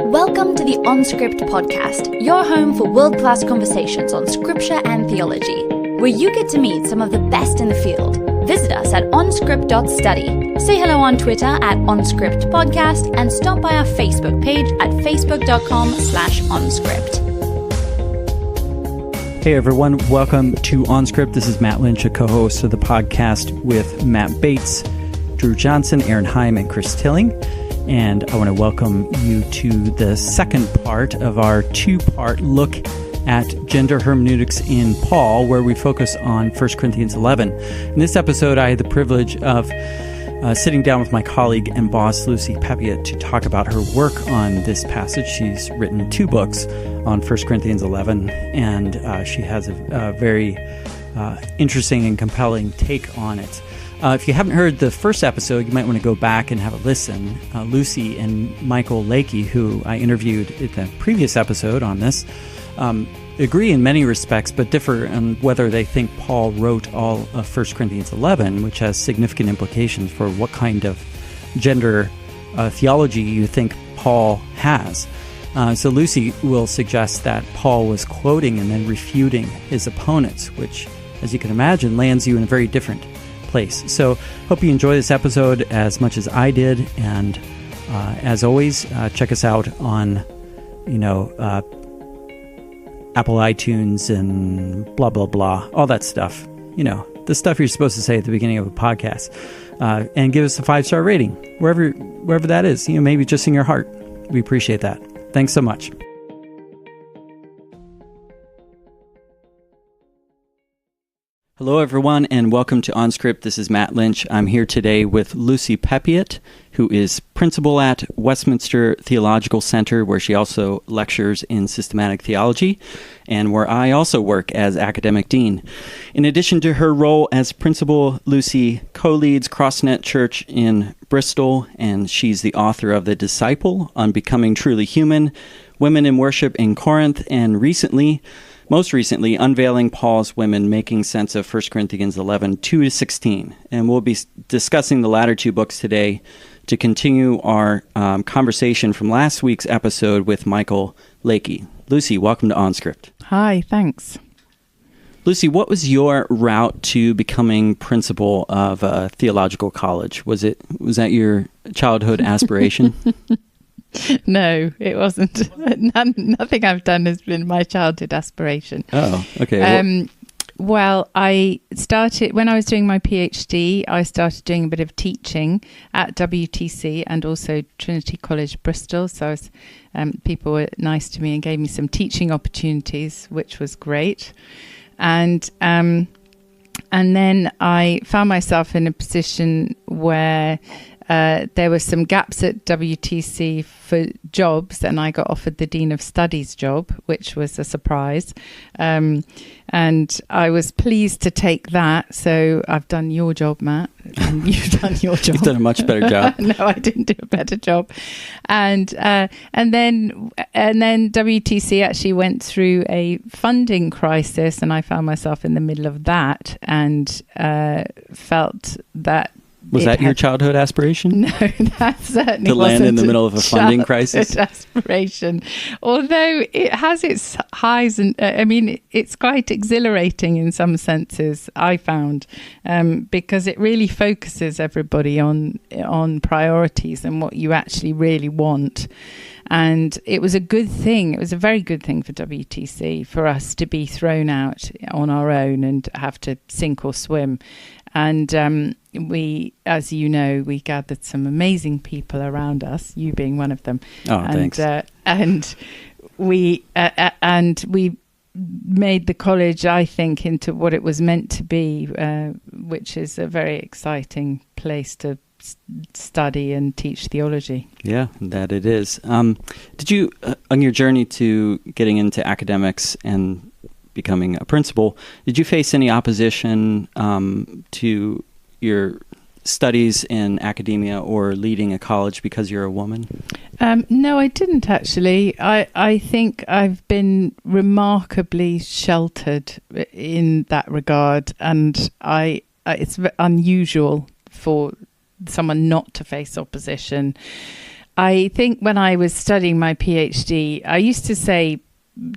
Welcome to the OnScript podcast, your home for world-class conversations on scripture and theology, where you get to meet some of the best in the field. Visit us at onscript.study. Say hello on Twitter at OnScriptPodcast and stop by our Facebook page at facebook.com/onscript. Hey everyone, welcome to OnScript. This is Matt Lynch, a co-host of the podcast with Matt Bates, Drew Johnson, Aaron Heim, and Chris Tilling. And I want to welcome you to the second part of our two-part look at gender hermeneutics in Paul, where we focus on 1 Corinthians 11. In this episode, I had the privilege of sitting down with my colleague and boss, Lucy Peppiatt, to talk about her work on this passage. She's written 2 books on 1 Corinthians 11, and she has a very interesting and compelling take on it. If you haven't heard the first episode, you might want to go back and have a listen. Lucy and Michael Lakey, who I interviewed in the previous episode on this, agree in many respects, but differ on whether they think Paul wrote all of 1 Corinthians 11, which has significant implications for what kind of gender theology you think Paul has. So Lucy will suggest that Paul was quoting and then refuting his opponents, which, as you can imagine, lands you in a very different place. So hope you enjoy this episode as much as I did, and as always, check us out on Apple iTunes and blah blah blah, all that stuff, the stuff you're supposed to say at the beginning of a podcast, and give us a 5-star rating wherever that is, maybe just in your heart. We appreciate that. Thanks so much. Hello, everyone, and welcome to OnScript. This is Matt Lynch. I'm here today with Lucy Peppiatt, who is principal at Westminster Theological Center, where she also lectures in Systematic Theology, and where I also work as academic dean. In addition to her role as principal, Lucy co-leads Crossnet Church in Bristol, and she's the author of The Disciple on Becoming Truly Human, Women in Worship in Corinth, and most recently, Unveiling Paul's Women, Making Sense of 1 Corinthians 11, 2-16. And we'll be discussing the latter 2 books today to continue our conversation from last week's episode with Michael Lakey. Lucy, welcome to OnScript. Hi, thanks. Lucy, what was your route to becoming principal of a theological college? Was that your childhood aspiration? No, it wasn't. Nothing I've done has been my childhood aspiration. Oh, okay. Well, I started, when I was doing my PhD, I started doing a bit of teaching at WTC and also Trinity College, Bristol. So people were nice to me and gave me some teaching opportunities, which was great. And then I found myself in a position where there were some gaps at WTC for jobs, and I got offered the Dean of Studies job, which was a surprise. And I was pleased to take that. So I've done your job, Matt, and you've done your job. You've done a much better job. No, I didn't do a better job. And then WTC actually went through a funding crisis, and I found myself in the middle of that, and felt that. Was that your childhood aspiration? No, that certainly wasn't. To land in the middle of a funding crisis? Aspiration. Although it has its highs, and it's quite exhilarating in some senses, I found, because it really focuses everybody on priorities and what you actually really want. And it was a good thing. It was a very good thing for WTC, for us to be thrown out on our own and have to sink or swim. And we, as you know, we gathered some amazing people around us, you being one of them. Oh, thanks. And we made the college, I think, into what it was meant to be, which is a very exciting place to study and teach theology. Yeah, that it is. Did you, on your journey to getting into academics and becoming a principal, did you face any opposition to your studies in academia or leading a college because you're a woman? No, I didn't actually. I think I've been remarkably sheltered in that regard, and it's unusual for someone not to face opposition. I think when I was studying my PhD, I used to say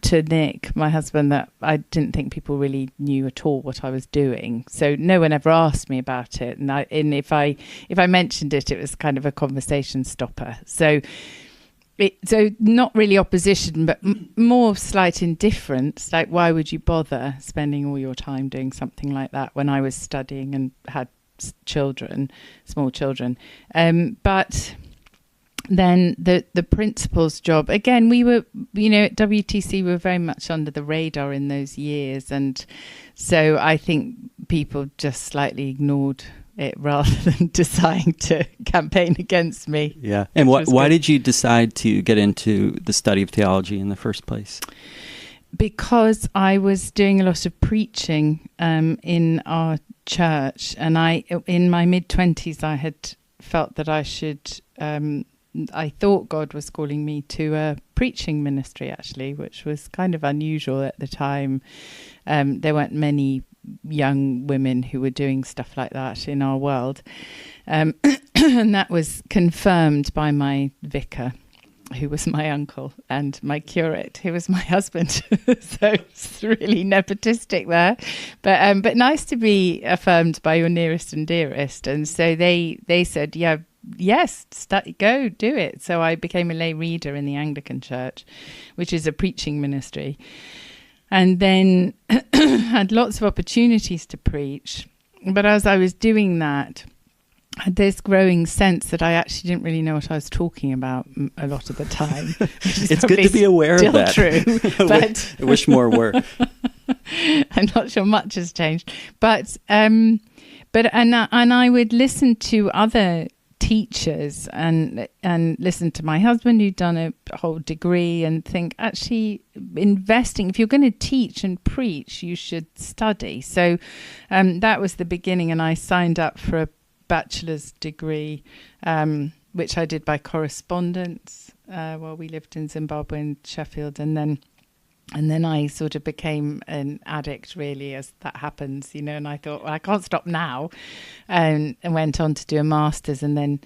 to Nick, my husband, that I didn't think people really knew at all what I was doing. So no one ever asked me about it. And if I mentioned it, it was kind of a conversation stopper. So not really opposition, but more slight indifference. Like, why would you bother spending all your time doing something like that when I was studying and had children, small children? But then the principal's job, again, we were, at WTC, we were very much under the radar in those years. And so I think people just slightly ignored it rather than deciding to campaign against me. Yeah. And why did you decide to get into the study of theology in the first place? Because I was doing a lot of preaching in our church. And in my mid-20s, I had felt that I should... I thought God was calling me to a preaching ministry, actually, which was kind of unusual at the time. There weren't many young women who were doing stuff like that in our world. And that was confirmed by my vicar, who was my uncle, and my curate, who was my husband. So it's really nepotistic there. But nice to be affirmed by your nearest and dearest. And so they said, yes, go do it. So I became a lay reader in the Anglican Church, which is a preaching ministry. And then had lots of opportunities to preach. But as I was doing that, I had this growing sense that I actually didn't really know what I was talking about a lot of the time. It's good to be aware of that. True, but I wish more were. I'm not sure much has changed. But I would listen to other teachers and listen to my husband, who'd done a whole degree, and think, actually, investing, if you're going to teach and preach, you should study. So that was the beginning, and I signed up for a bachelor's degree, which I did by correspondence while we lived in Zimbabwe and Sheffield, and then I sort of became an addict, really, as that happens, and I thought, well, I can't stop now, and went on to do a master's. And then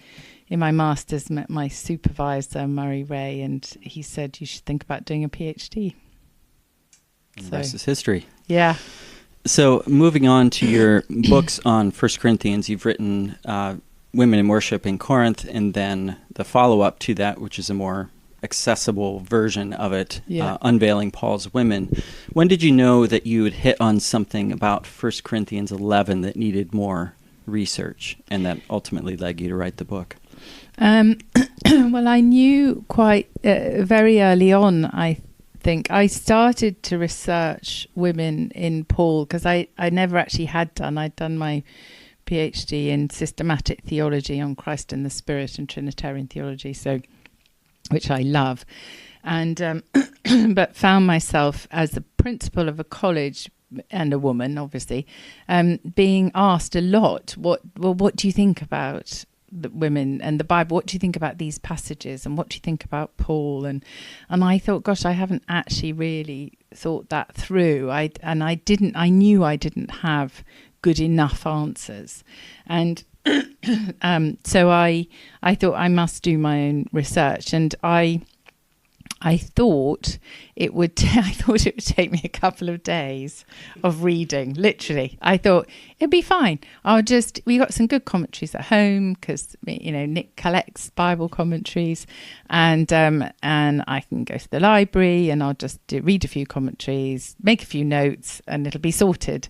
in my master's met my supervisor, Murray Ray, and he said, you should think about doing a PhD. And the rest is history. Yeah. So moving on to your books on 1 Corinthians, you've written Women in Worship in Corinth, and then the follow-up to that, which is a more accessible version of it, Unveiling Paul's Women. When did you know that you had hit on something about 1 Corinthians 11 that needed more research, and that ultimately led you to write the book? Well, I knew quite very early on, I think. I started to research women in Paul, because I never actually had done. I'd done my PhD in Systematic Theology on Christ and the Spirit and Trinitarian theology, which I love, and but found myself as the principal of a college and a woman, obviously, being asked a lot, what do you think about the women and the Bible? What do you think about these passages? And what do you think about Paul? And I thought, gosh, I haven't actually really thought that through. I knew I didn't have good enough answers, and so I thought I must do my own research, and I thought it would take me a couple of days of reading. Literally, I thought it'd be fine. We got some good commentaries at home, because Nick collects Bible commentaries, and I can go to the library and I'll just read a few commentaries, make a few notes, and it'll be sorted.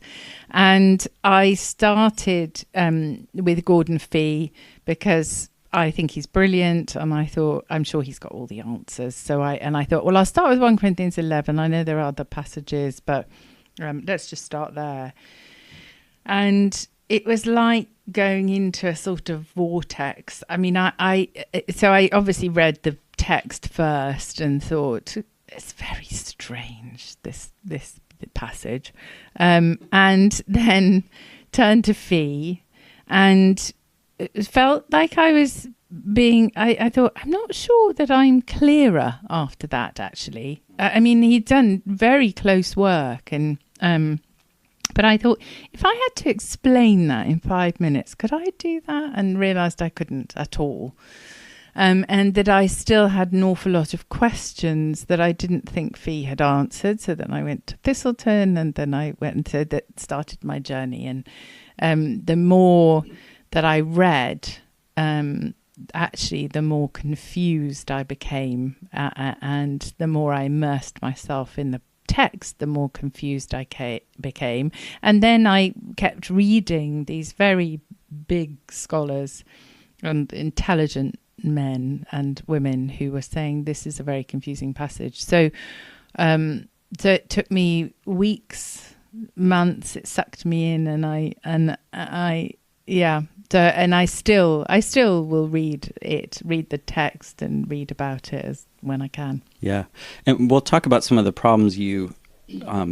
And I started with Gordon Fee, because I think he's brilliant, and I thought, I'm sure he's got all the answers. So I thought, well, I'll start with 1 Corinthians 11. I know there are other passages, but let's just start there. And it was like going into a sort of vortex. I mean, I obviously read the text first and thought, it's very strange, this passage, and then turned to Fee, and it felt like I was I thought, I'm not sure that I'm clearer after that, actually. I mean, he'd done very close work, and but I thought, if I had to explain that in 5 minutes, could I do that? And realised I couldn't at all. and that I still had an awful lot of questions that I didn't think Fee had answered. So then I went to Thistleton, and then I went and that started my journey. And the more that I read, actually, the more confused I became, and the more I immersed myself in the text, the more confused I became. And then I kept reading these very big scholars and intelligent men and women who were saying this is a very confusing passage. So it took me weeks, months. It sucked me in, and I still will read the text and read about it when I can. Yeah, and we'll talk about some of the problems you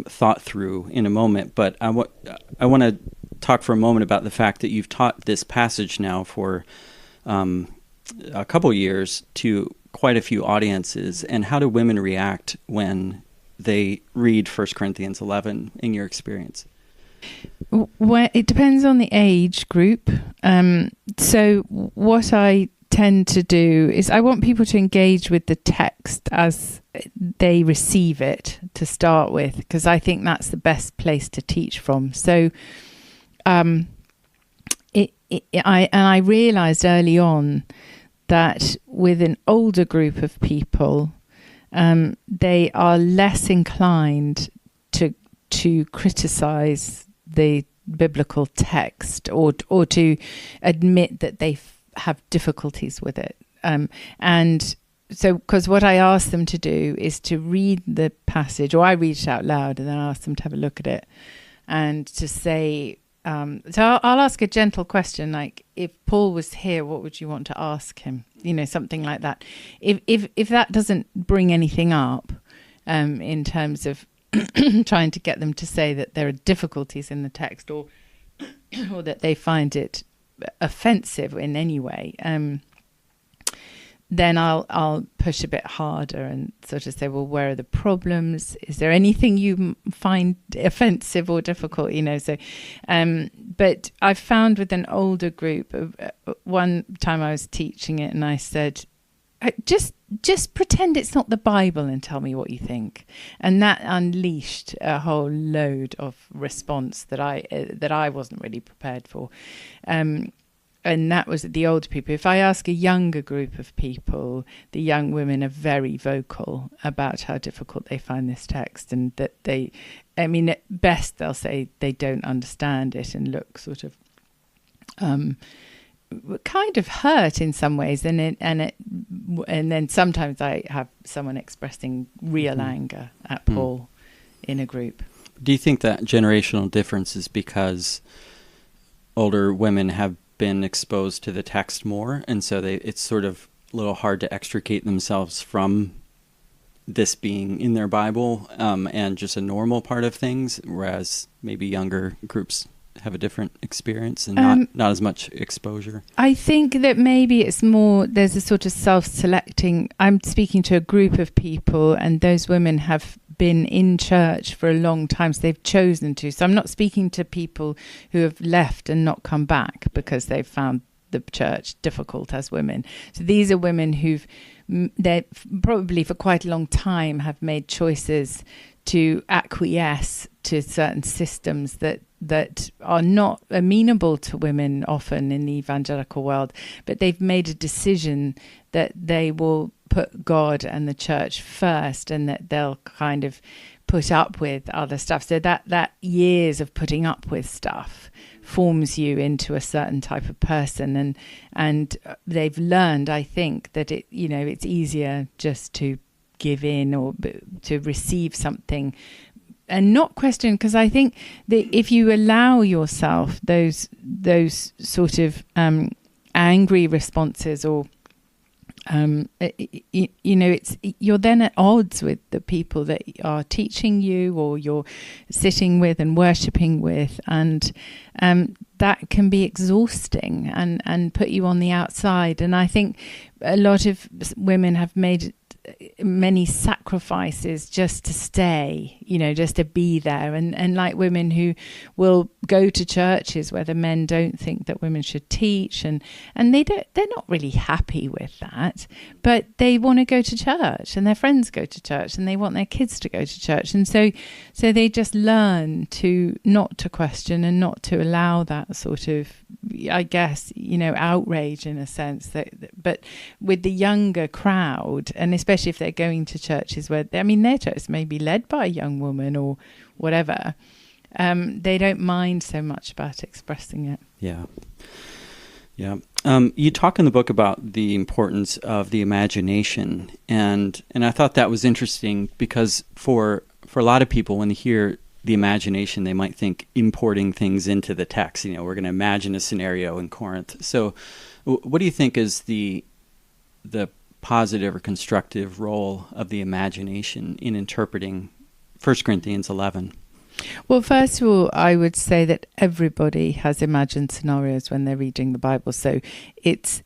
thought through in a moment. But I want to talk for a moment about the fact that you've taught this passage now for a couple years to quite a few audiences. And how do women react when they read 1 Corinthians 11 in your experience? Well, it depends on the age group. So what I tend to do is I want people to engage with the text as they receive it to start with, because I think that's the best place to teach from. So I realized early on that with an older group of people, they are less inclined to criticize the biblical text or to admit that they have difficulties with it. And so, because what I ask them to do is to read the passage, or I read it out loud and then I ask them to have a look at it and to say, so I'll ask a gentle question, like, if Paul was here, what would you want to ask him? Something like that. If that doesn't bring anything up, in terms of trying to get them to say that there are difficulties in the text or that they find it offensive in any way, then I'll push a bit harder and sort of say, well, where are the problems? Is there anything you find offensive or difficult? So, but I found with an older group, one time I was teaching it and I said, just pretend it's not the Bible and tell me what you think. And that unleashed a whole load of response that I wasn't really prepared for. And that was the older people. If I ask a younger group of people, the young women are very vocal about how difficult they find this text, and that at best they'll say they don't understand it and look sort of kind of hurt in some ways, and then sometimes I have someone expressing real anger at Paul in a group. Do you think that generational difference is because older women have been exposed to the text more, and so it's sort of a little hard to extricate themselves from this being in their Bible and just a normal part of things, whereas maybe younger groups have a different experience and not as much exposure? I think that maybe it's more, there's a sort of self-selecting. I'm speaking to a group of people, and those women have been in church for a long time, so they've chosen to. So I'm not speaking to people who have left and not come back because they've found the church difficult as women. So these are women they probably for quite a long time have made choices to acquiesce to certain systems that are not amenable to women often in the evangelical world, but they've made a decision that they will put God and the church first, and that they'll kind of put up with other stuff. So that years of putting up with stuff forms you into a certain type of person, and they've learned, I think, that it's easier just to give in or to receive something and not question, because I think that if you allow yourself those sort of angry responses, or you're then at odds with the people that are teaching you or you're sitting with and worshipping with, and that can be exhausting and put you on the outside. And I think a lot of women have made many sacrifices just to stay, just to be there, and like women who will go to churches where the men don't think that women should teach, and they're not really happy with that, but they want to go to church, and their friends go to church, and they want their kids to go to church, and so they just learn to not to question and not to allow that sort of, I guess, outrage in a sense. But with the younger crowd, and especially if they're going to churches where, their church may be led by a young woman or whatever, they don't mind so much about expressing it. Yeah. You talk in the book about the importance of the imagination, and I thought that was interesting because for a lot of people, when they hear the imagination, they might think importing things into the text. We're going to imagine a scenario in Corinth. So what do you think is the positive or constructive role of the imagination in interpreting 1 Corinthians 11? Well, first of all, I would say that everybody has imagined scenarios when they're reading the Bible. So it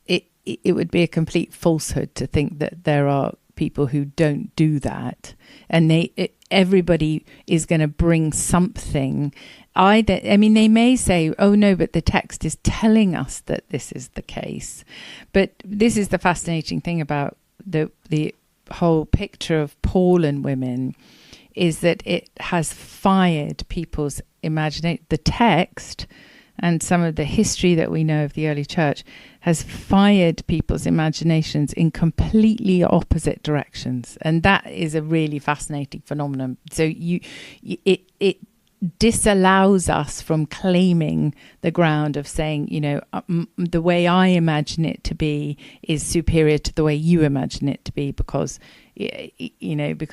would be a complete falsehood to think that there are people who don't do that, and everybody is going to bring something. They may say, oh no, but the text is telling us that this is the case. But this is the fascinating thing about the whole picture of Paul and women, is that it has fired people's imagination. The text and some of the history that we know of the early church has fired people's imaginations in completely opposite directions. And that is a really fascinating phenomenon. So it disallows us from claiming the ground of saying, the way I imagine it to be is superior to the way you imagine it to be, because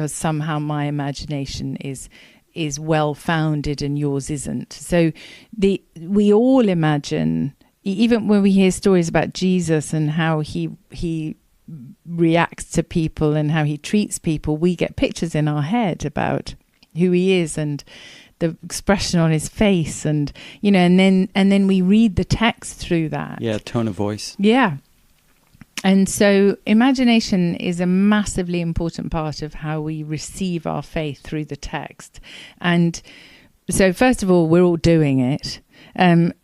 somehow my imagination is well founded and yours isn't. So we all imagine, even when we hear stories about Jesus and how he reacts to people and how he treats people, we get pictures in our head about who he is and the expression on his face, and and then we read the text through that. Yeah, tone of voice. Yeah. And so imagination is a massively important part of how we receive our faith through the text. And so first of all, we're all doing it. And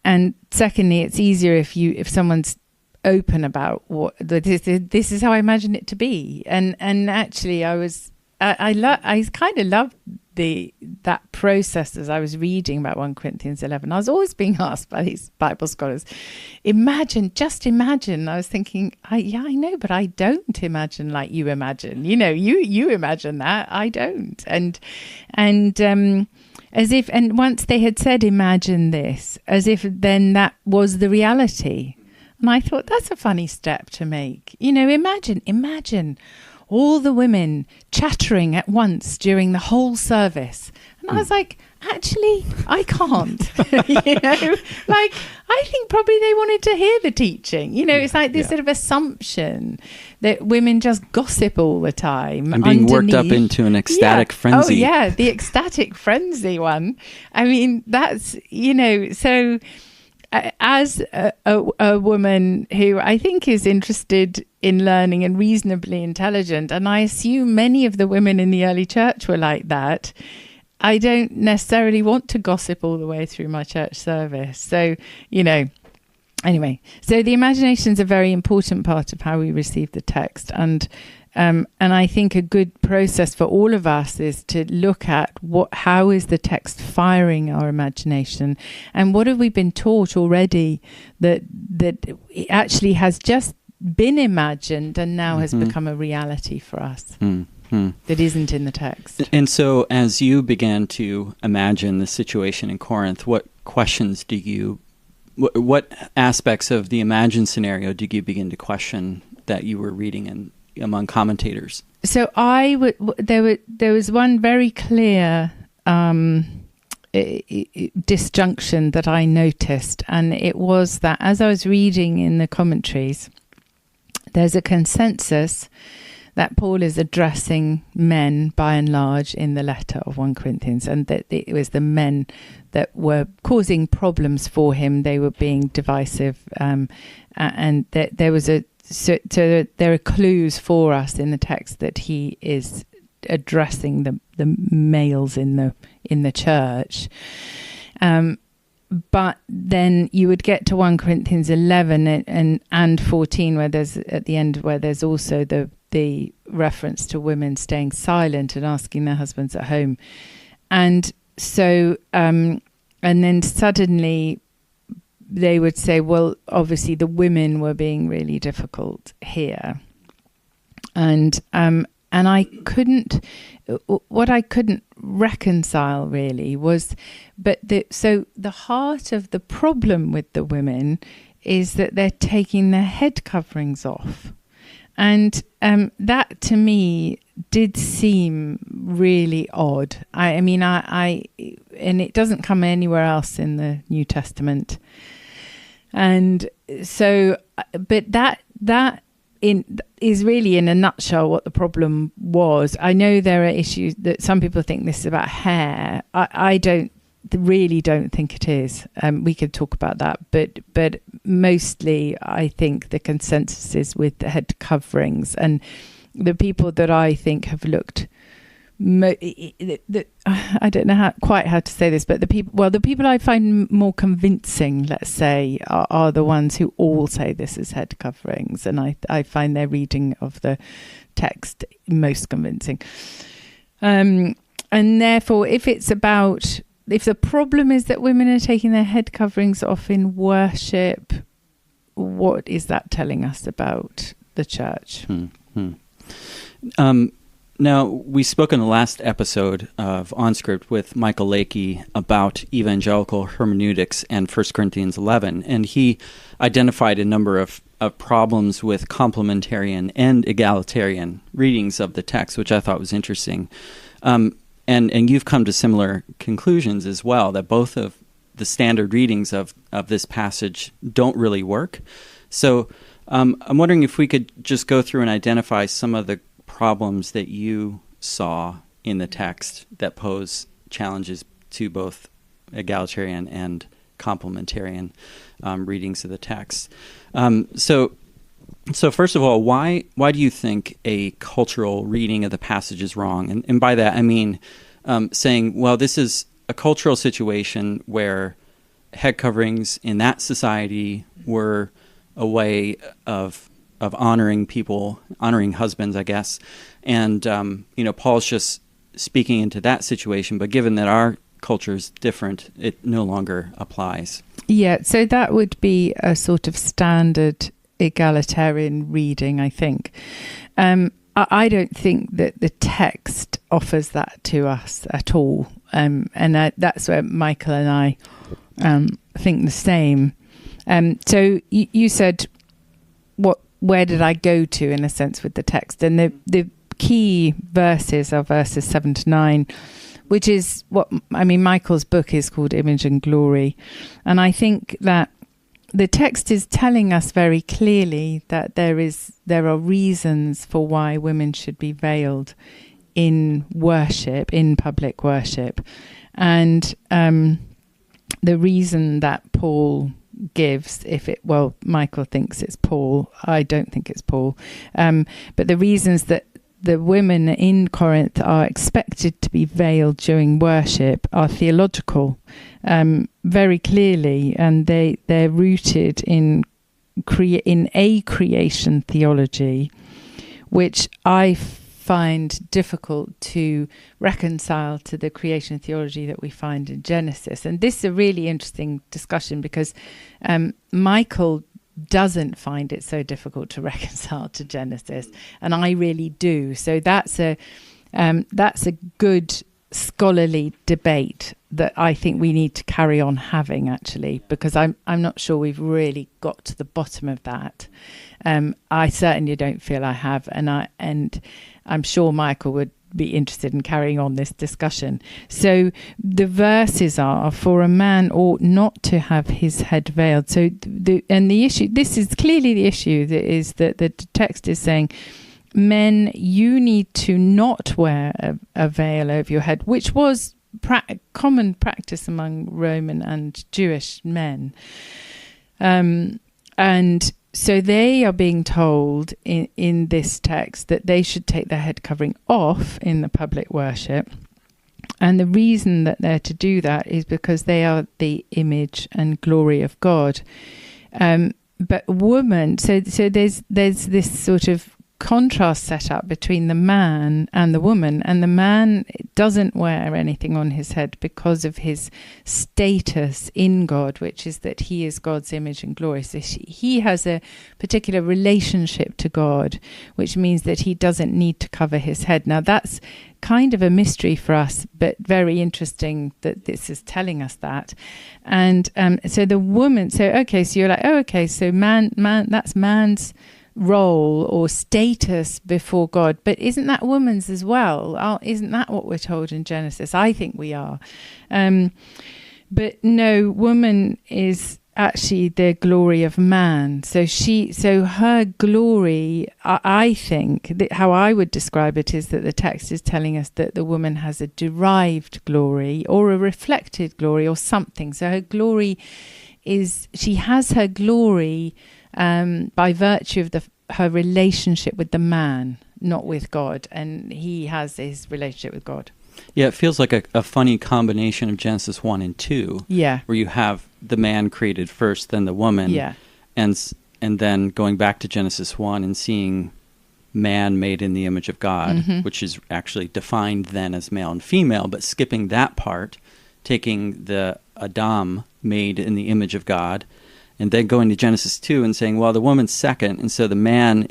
secondly, it's easier if someone's open about what this is how I imagine it to be. And actually I kind of loved that process as I was reading about 1 Corinthians 11. I was always being asked by these Bible scholars, just imagine. I was thinking, I know, but I don't imagine like you imagine. You imagine that, I don't. And as if, and once they had said, imagine this, as if then that was the reality. And I thought, that's a funny step to make. Imagine all the women chattering at once during the whole service. And I was like, actually, I can't. I think probably they wanted to hear the teaching. It's like this sort of assumption that women just gossip all the time. And being worked up into an ecstatic frenzy. Oh, yeah, the ecstatic frenzy one. That's, so as a woman who I think is interested in learning and reasonably intelligent, and I assume many of the women in the early church were like that, I don't necessarily want to gossip all the way through my church service. So, anyway, so the imagination is a very important part of how we receive the text. And I think a good process for all of us is to look at how is the text firing our imagination, and what have we been taught already that it actually has just been imagined and now has become a reality for us that isn't in the text. And so as you began to imagine the situation in Corinth, what aspects of the imagined scenario did you begin to question that you were reading in among commentators? So there was one very clear disjunction that I noticed, and it was that as I was reading in the commentaries, there's a consensus that Paul is addressing men by and large in the letter of 1 Corinthians, and that it was the men that were causing problems for him. They were being divisive, and that there was there are clues for us in the text that he is addressing the males in the church. But then you would get to 1 Corinthians 11 and 14, where there's at the end where there's also the reference to women staying silent and asking their husbands at home, and so and then suddenly they would say, well, obviously the women were being really difficult here, and I couldn't reconcile really was, so the heart of the problem with the women is that they're taking their head coverings off, and that to me did seem really odd. I mean, and it doesn't come anywhere else in the New Testament, and so, but that is really in a nutshell what the problem was. I know there are issues that some people think this is about hair. I really don't think it is. We could talk about that, but mostly I think the consensus is with the head coverings, and the people that I think have looked, I don't know quite how to say this, but the people I find more convincing, let's say, are the ones who all say this is head coverings, and I find their reading of the text most convincing. And therefore, if the problem is that women are taking their head coverings off in worship, what is that telling us about the church? Now, we spoke in the last episode of OnScript with Michael Lakey about evangelical hermeneutics and 1 Corinthians 11, and he identified a number of problems with complementarian and egalitarian readings of the text, which I thought was interesting. And you've come to similar conclusions as well, that both of the standard readings of this passage don't really work. So I'm wondering if we could just go through and identify some of the problems that you saw in the text that pose challenges to both egalitarian and complementarian readings of the text. So first of all, why do you think a cultural reading of the passage is wrong? And by that I mean saying, well, this is a cultural situation where head coverings in that society were a way of honoring people, honoring husbands, I guess. And, Paul's just speaking into that situation, but given that our culture is different, it no longer applies. Yeah, so that would be a sort of standard egalitarian reading, I think. I don't think that the text offers that to us at all. And that's where Michael and I think the same. So you said, where did I go to, in a sense, with the text? And the key verses are verses 7 to 9, which is Michael's book is called Image and Glory. And I think that the text is telling us very clearly that there are reasons for why women should be veiled in worship, in public worship. And the reason that Paul gives, Michael thinks it's Paul, I don't think it's Paul, but the reasons that the women in Corinth are expected to be veiled during worship are theological, very clearly, and they're rooted in a creation theology, which I find difficult to reconcile to the creation theology that we find in Genesis. And this is a really interesting discussion because Michael doesn't find it so difficult to reconcile to Genesis, and I really do. So that's a good scholarly debate that I think we need to carry on having, actually, because I'm not sure we've really got to the bottom of that. I certainly don't feel I have, and I'm sure Michael would be interested in carrying on this discussion. So the verses are, for a man ought not to have his head veiled. So the issue, this is clearly the issue, that is that the text is saying, men, you need to not wear a veil over your head, which was common practice among Roman and Jewish men. And So they are being told in this text that they should take their head covering off in the public worship. And the reason that they're to do that is because they are the image and glory of God. But woman, so there's this sort of contrast set up between the man and the woman, and the man doesn't wear anything on his head because of his status in God, which is that he is God's image and glory. So he has a particular relationship to God, which means that he doesn't need to cover his head. Now that's kind of a mystery for us, but very interesting that this is telling us that. And so the woman, so you're like, so man, that's man's role or status before God, but isn't that woman's as well? Isn't that what we're told in Genesis? I think we are. But no, woman is actually the glory of man. So her glory, I think, how I would describe it is that the text is telling us that the woman has a derived glory or a reflected glory or something. So her glory she has her glory by virtue of her relationship with the man, not with God, and he has his relationship with God. Yeah, it feels like a funny combination of Genesis 1 and 2. Yeah. Where you have the man created first, then the woman. Yeah. And then going back to Genesis 1 and seeing man made in the image of God, which is actually defined then as male and female, but skipping that part, taking the Adam made in the image of God, and then going to Genesis 2 and saying, well, the woman's second, and so the man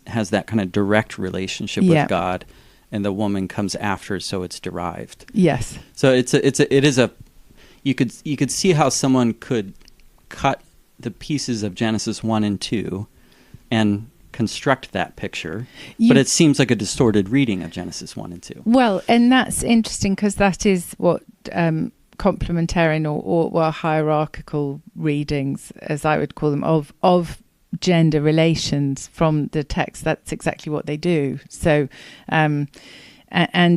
has that kind of direct relationship with God, and the woman comes after, so it's derived. Yes. So you could see how someone could cut the pieces of Genesis 1 and 2 and construct that picture, but it seems like a distorted reading of Genesis 1 and 2. Well, and that's interesting because that is what complementarian or hierarchical readings, as I would call them, of gender relations from the text. That's exactly what they do. So, and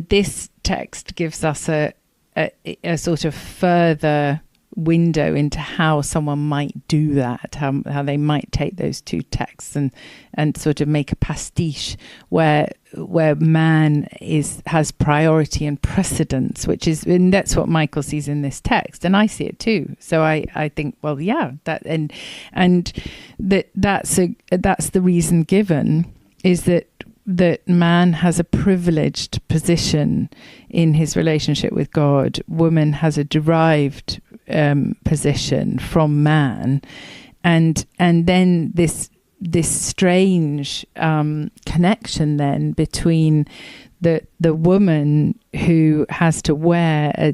this text gives us a sort of further window into how someone might do that, how they might take those two texts and sort of make a pastiche where man has priority and precedence, and that's what Michael sees in this text, and I see it too. So I think, well, yeah, that and that's the reason given is that man has a privileged position in his relationship with God. Woman has a derived position from man, and then this strange connection then between the woman who has to wear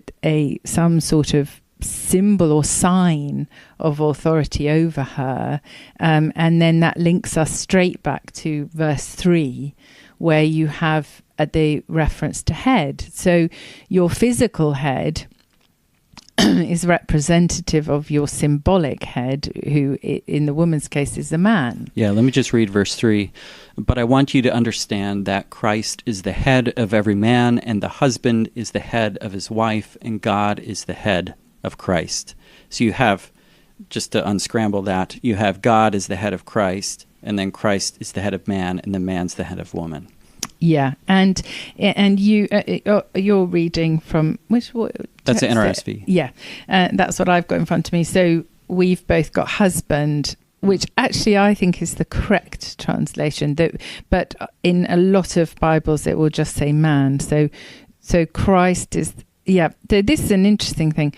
some sort of symbol or sign of authority over her, and then that links us straight back to verse 3, where you have the reference to head. So your physical head is representative of your symbolic head, who in the woman's case is the man. Yeah, let me just read verse 3. But I want you to understand that Christ is the head of every man, and the husband is the head of his wife, and God is the head of Christ. So you have, just to unscramble that, you have God as the head of Christ, and then Christ is the head of man, and then man's the head of woman. Yeah, and you're reading from which? That's the NRSV. Yeah, that's what I've got in front of me. So we've both got husband, which actually I think is the correct translation. But in a lot of Bibles, it will just say man. So Christ is. Yeah, so this is an interesting thing.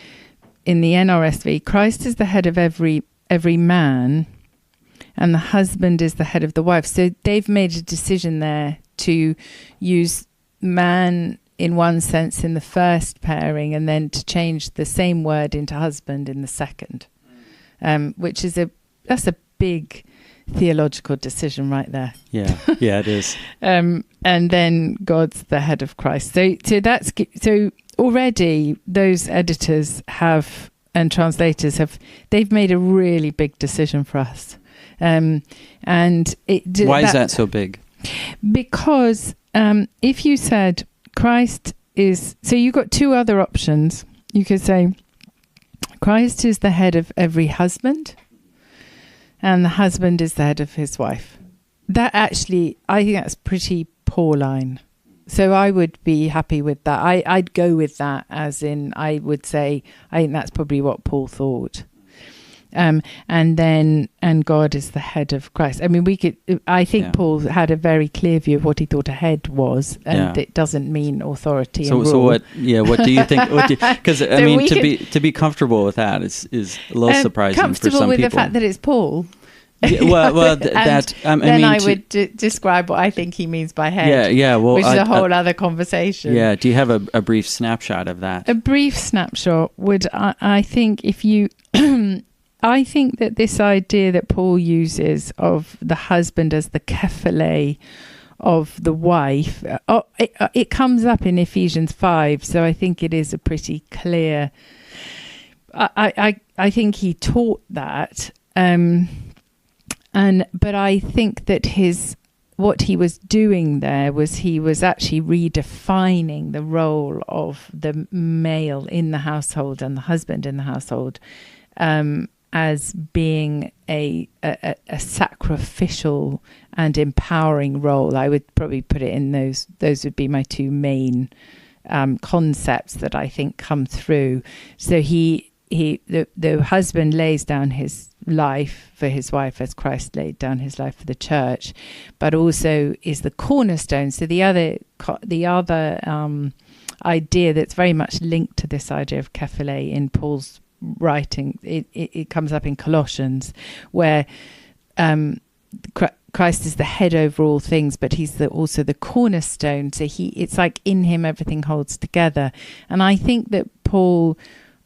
In the NRSV, Christ is the head of every man, and the husband is the head of the wife. So they've made a decision there to use man in one sense in the first pairing, and then to change the same word into husband in the second, which is that's a big theological decision right there. Yeah, it is. And then God's the head of Christ. So already those editors and translators they've made a really big decision for us. Why is that so big? Because if you said Christ is, so you've got two other options. You could say Christ is the head of every husband. and the husband is the head of his wife. That actually, I think that's pretty Pauline. So I would be happy with that. I'd go with that, as in, I would say, I think that's probably what Paul thought. And God is the head of Christ. I mean, I think Paul had a very clear view of what he thought a head was, and it doesn't mean authority and rule. So what do you think? Because I mean, to be comfortable with that is a little surprising for some people. Comfortable with the fact that it's Paul. I would describe what I think he means by head. Well, which is a whole other conversation. Yeah. Do you have a brief snapshot of that? A brief snapshot would, I think, if you. I think that this idea that Paul uses of the husband as the kephale of the wife, it comes up in Ephesians 5, so I think it is a pretty clear. I think he taught that, but I think that what he was doing there was he was actually redefining the role of the male in the household and the husband in the household. As being a sacrificial and empowering role. I would probably put it in those would be my two main concepts that I think come through. So the husband lays down his life for his wife as Christ laid down his life for the church, but also is the cornerstone. So the other idea that's very much linked to this idea of kephale in Paul's writing, it comes up in Colossians, where Christ is the head over all things, but he's also the cornerstone. So it's like in him everything holds together. And I think that Paul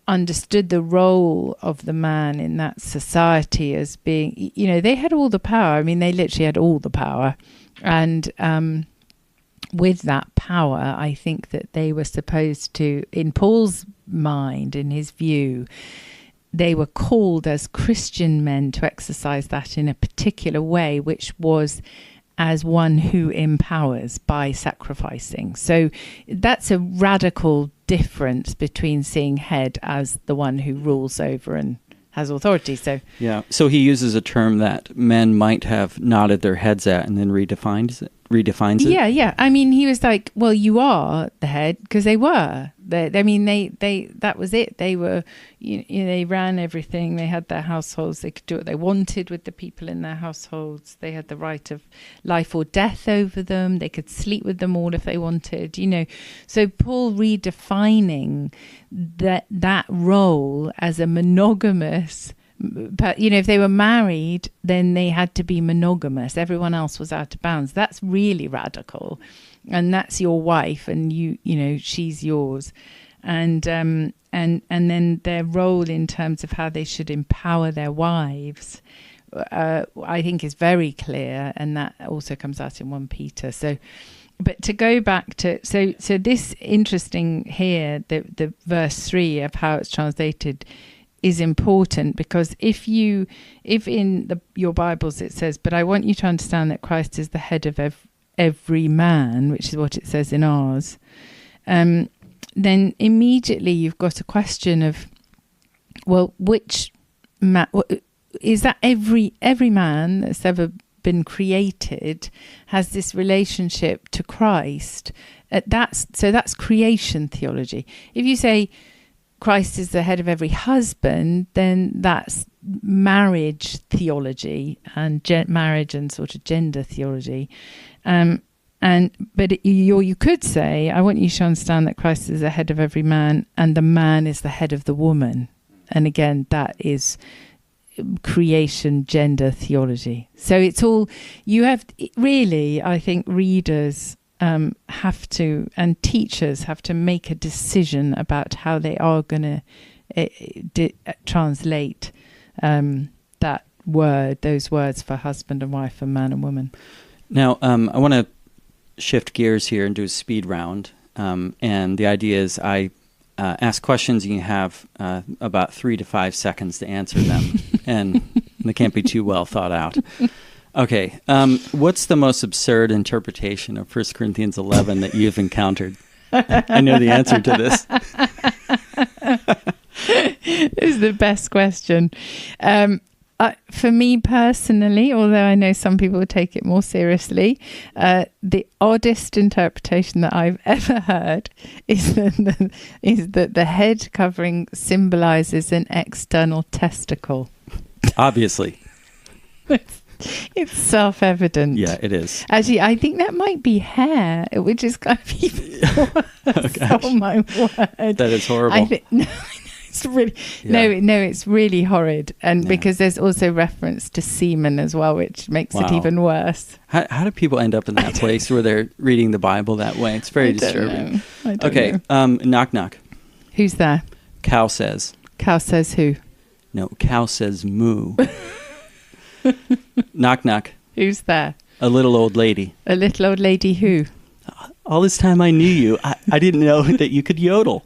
understood the role of the man in that society as being, they had all the power. I mean, they literally had all the power. And with that power, I think that they were supposed to, in Paul's mind, in his view, they were called as Christian men to exercise that in a particular way, which was as one who empowers by sacrificing. So that's a radical difference between seeing head as the one who rules over and has authority. So he uses a term that men might have nodded their heads at and then redefines it. Yeah. I mean, he was like, well, you are the head, because they were. They that was it. They were, they ran everything. They had their households. They could do what they wanted with the people in their households. They had the right of life or death over them. They could sleep with them all if they wanted, So Paul redefining that role as a monogamous. But, if they were married, then they had to be monogamous. Everyone else was out of bounds. That's really radical. And that's your wife, and she's yours. And then their role in terms of how they should empower their wives, I think is very clear. And that also comes out in 1 Peter. So, but to go back to, so this interesting here, the verse 3 of how it's translated is important, because if in your Bibles it says, but I want you to understand that Christ is the head of every man, which is what it says in ours, then immediately you've got a question of, well, which man, is that every man that's ever been created has this relationship to Christ? That's creation theology. If you say Christ is the head of every husband, then that's marriage theology and marriage and sort of gender theology. But you could say, I want you to understand that Christ is the head of every man, and the man is the head of the woman. And again, that is creation gender theology. So it's all, you have really, I think readers have to, and teachers have to make a decision about how they are going to translate those words for husband and wife and man and woman. Now, I want to shift gears here and do a speed round. And the idea is I ask questions, and you have about 3 to 5 seconds to answer them. And they can't be too well thought out. Okay, what's the most absurd interpretation of 1 Corinthians 11 that you've encountered? I know the answer to this. This is the best question. I For me personally, although I know some people take it more seriously, the oddest interpretation that I've ever heard is that the head covering symbolizes an external testicle. Obviously. It's self-evident. Yeah, it is. Actually, I think that might be hair, which is kind of even worse. Oh my word. That is horrible. It's really it's really horrid, and because there's also reference to semen as well, which makes it even worse. How do people end up in that place where they're reading the Bible that way? It's very disturbing. I don't know. Knock knock. Who's there? Cow says. Cow says who? No, cow says moo. Knock knock. Who's there? A little old lady. A little old lady who? All this time I knew you. I didn't know that you could yodel.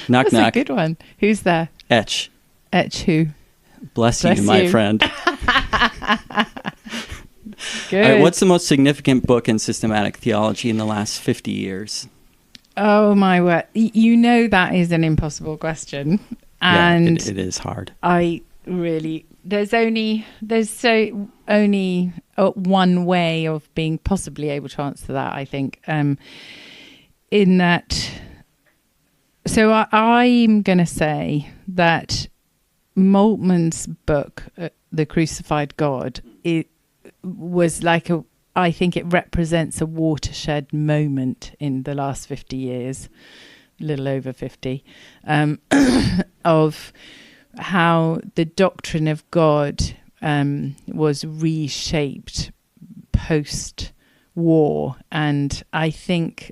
Knock That's knock. a good one. Who's there? Etch. Etch who? Bless you, my friend. Good. All right, what's the most significant book in systematic theology in the last 50 years? Oh my word. You know that is an impossible question. And it is hard. There's only one way of being possibly able to answer that, I think. In that, so I'm going to say that Moltmann's book, The Crucified God, it was I think it represents a watershed moment in the last 50 years, a little over 50, of how the doctrine of God was reshaped post-war. And I think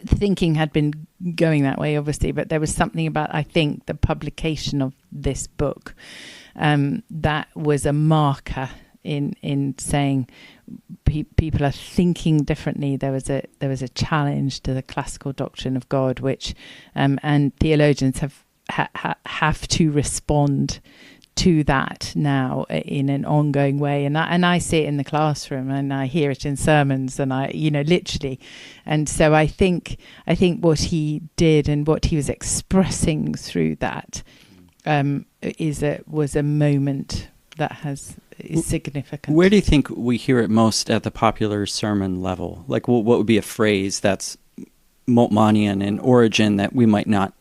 thinking had been going that way, obviously, but there was something about, I think, the publication of this book that was a marker in saying people are thinking differently. There was a challenge to the classical doctrine of God, which and theologians have to respond to that now in an ongoing way, and I see it in the classroom, and I hear it in sermons, and I literally, and so I think what he did and what he was expressing through that was a moment that is significant. Where do you think we hear it most at the popular sermon level? Like, what would be a phrase that's Moltmannian in origin that we might not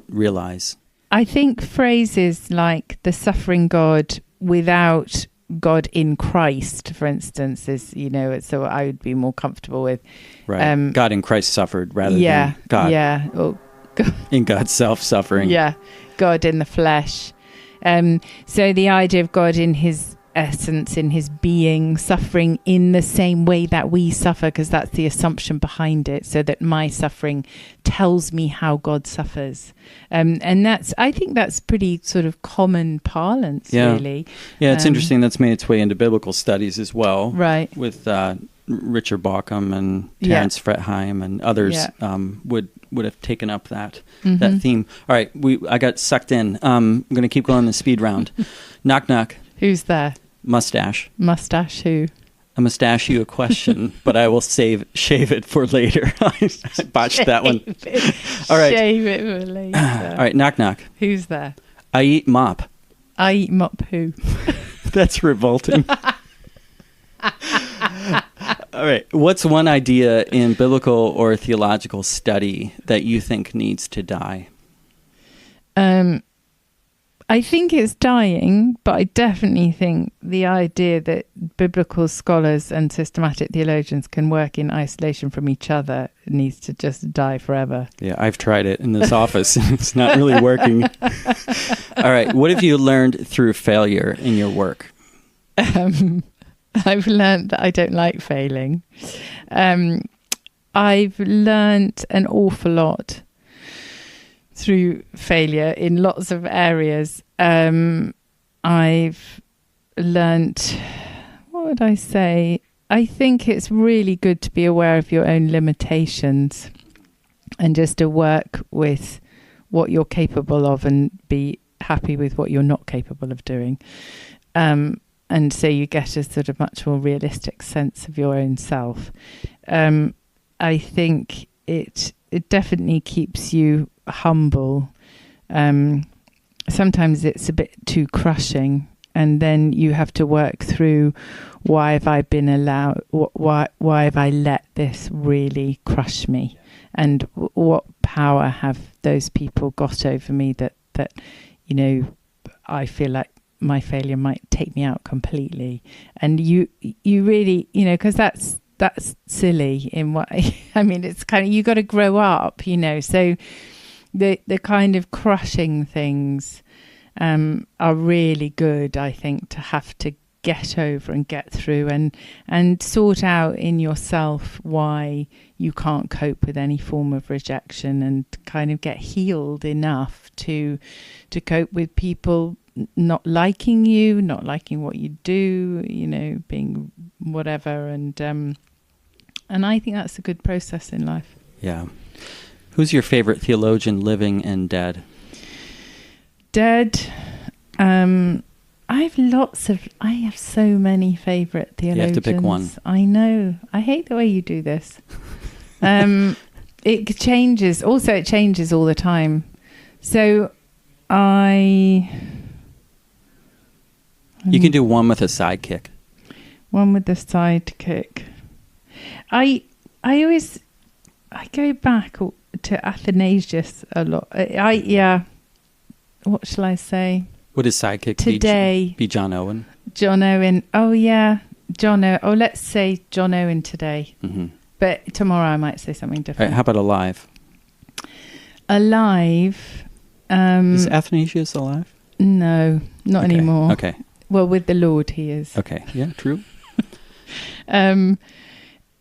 realize? I think phrases like the suffering God without God in Christ, for instance, is, so I would be more comfortable with. Right. God in Christ suffered rather than God. Yeah. Or God. In God's self-suffering. Yeah. God in the flesh. So the idea of God in his essence, in his being, suffering in the same way that we suffer, because that's the assumption behind it, so that my suffering tells me how God suffers. And I think that's pretty sort of common parlance, really. Yeah, it's interesting. That's made its way into biblical studies as well. Right. With Richard Bauckham and Terence Fretheim and others would have taken up that theme. All right, I got sucked in. I'm going to keep going the speed round. Knock, knock. Who's there? Mustache. Mustache who? I'm going to stash you a question, but I will shave it for later. I botched that one. All right. Shave it for later. All right, knock, knock. Who's there? I eat mop. I eat mop who? That's revolting. All right. What's one idea in biblical or theological study that you think needs to die? I think it's dying, but I definitely think the idea that biblical scholars and systematic theologians can work in isolation from each other needs to just die forever. Yeah, I've tried it in this office, and it's not really working. All right. What have you learned through failure in your work? I've learned that I don't like failing. I've learned an awful lot through failure in lots of areas. I've learnt, what would I say? I think it's really good to be aware of your own limitations and just to work with what you're capable of and be happy with what you're not capable of doing. And so you get a sort of much more realistic sense of your own self. I think it definitely keeps you humble. sometimes it's a bit too crushing, and then you have to work through, why have I been allowed, why have I let this really crush me, and what power have those people got over me that I feel like my failure might take me out completely. And you really, because that's silly in what I mean. It's kind of, you got to grow up, so the kind of crushing things are really good, I think, to have to get over and get through and sort out in yourself why you can't cope with any form of rejection, and kind of get healed enough to cope with people not liking you, not liking what you do, being whatever. And I think that's a good process in life. Yeah. Who's your favorite theologian, living and dead? Dead. I have so many favorite theologians. You have to pick one. I know. I hate the way you do this. It changes. Also, it changes all the time. So you can do one with a sidekick. One with the sidekick. I go back to Athanasius a lot. What shall I say? Would his sidekick today be John Owen? John Owen. Oh yeah, John Owen. Oh, let's say John Owen today. Mm-hmm. But tomorrow I might say something different. Right, how about alive? Alive. Is Athanasius alive? No, not anymore. Okay. Well, with the Lord he is. Okay. Yeah, true.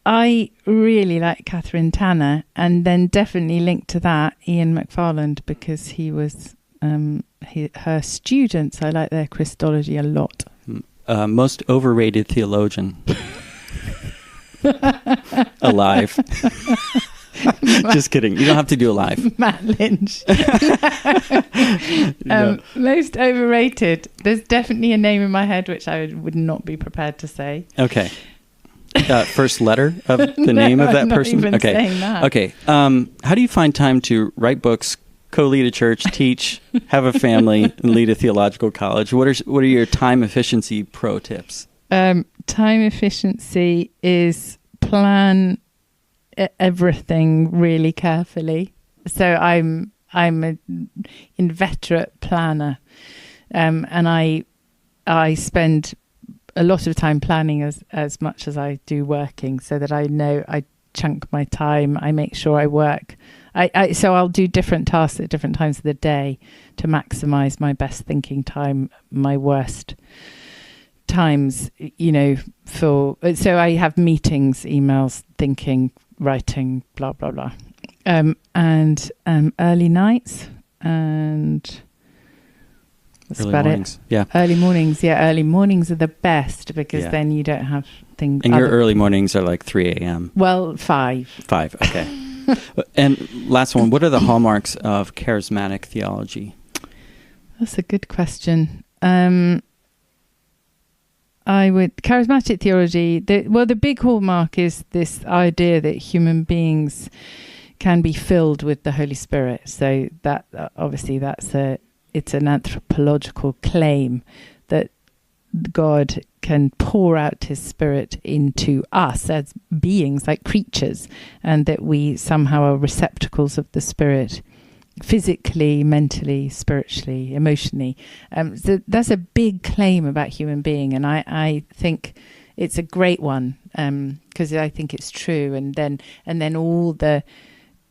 I really like Catherine Tanner, and then definitely linked to that Ian McFarland, because he was her students. I like their Christology a lot. Most overrated theologian. Alive. Just kidding. You don't have to do alive. Matt Lynch. No. Most overrated. There's definitely a name in my head which I would not be prepared to say. Okay. First letter of the name of that person? I'm not even saying that. Okay. How do you find time to write books, co-lead a church, teach, have a family, and lead a theological college? What are your time efficiency pro tips? Time efficiency is plan everything really carefully. So I'm an inveterate planner, and I spend a lot of time planning as much as I do working, so that I know I chunk my time. I make sure I work. So I'll do different tasks at different times of the day to maximize my best thinking time, my worst times, so I have meetings, emails, thinking, writing, blah, blah, blah. And early nights and that's early about mornings. it. Yeah. Early mornings. Yeah, early mornings are the best, because then you don't have things. And your early mornings are like 3 a.m. Well, 5. 5, okay. And last one, what are the hallmarks of charismatic theology? That's a good question. Charismatic theology, the big hallmark is this idea that human beings can be filled with the Holy Spirit. So that obviously it's an anthropological claim that God can pour out his Spirit into us as beings, like creatures, and that we somehow are receptacles of the Spirit, physically, mentally, spiritually, emotionally. So that's a big claim about human being, and I think it's a great one, because I think it's true. And then all the